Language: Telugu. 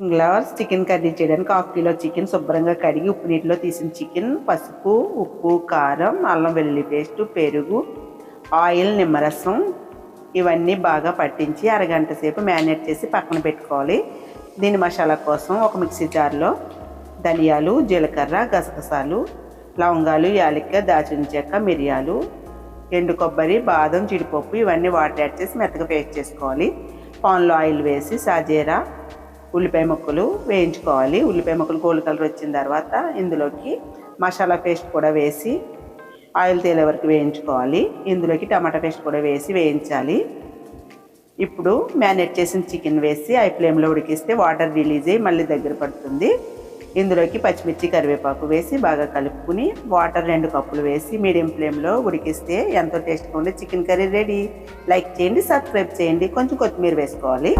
గ్లవర్స్ చికెన్ కర్రీ చేయడానికి 1/2 కిలో చికెన్ శుభ్రంగా కడిగి ఉప్పు నీటిలో తీసిన చికెన్, పసుపు, ఉప్పు, కారం, అల్లం వెల్లుల్లి పేస్టు, పెరుగు, ఆయిల్, నిమ్మరసం ఇవన్నీ బాగా పట్టించి అరగంట సేపు మ్యారినేట్ చేసి పక్కన పెట్టుకోవాలి. దీని మసాలా కోసం ఒక మిక్సీ జార్లో ధనియాలు, జీలకర్ర, గసగసాలు, లవంగాలు, యాలక్కాయ, దాల్చిన చెక్క, మిరియాలు, ఎండు కొబ్బరి, బాదం, జీడిపప్పు ఇవన్నీ వాటర్ యాడ్ చేసి మెత్తగా పేస్ట్ చేసుకోవాలి. పాన్లో ఆయిల్ వేసి సాజీరా, ఉల్లిపాయ ముక్కలు వేయించుకోవాలి. ఉల్లిపాయ ముక్కలు గోల్డ్ కలర్ వచ్చిన తర్వాత ఇందులోకి మసాలా పేస్ట్ కూడా వేసి ఆయిల్ తేలే వరకు వేయించుకోవాలి. ఇందులోకి టమాటా పేస్ట్ కూడా వేసి వేయించాలి. ఇప్పుడు మ్యారినేట్ చేసిన చికెన్ వేసి హై ఫ్లేమ్లో ఉడికిస్తే వాటర్ రిలీజ్ అయ్యి మళ్ళీ దగ్గర పడుతుంది. ఇందులోకి పచ్చిమిర్చి, కరివేపాకు వేసి బాగా కలుపుకుని వాటర్ 2 కప్పులు వేసి మీడియం ఫ్లేమ్లో ఉడికిస్తే ఎంతో టేస్ట్గా ఉండే చికెన్ కర్రీ రెడీ. లైక్ చేయండి, సబ్స్క్రైబ్ చేయండి, కొంచెం కొత్తిమీర వేసుకోవాలి.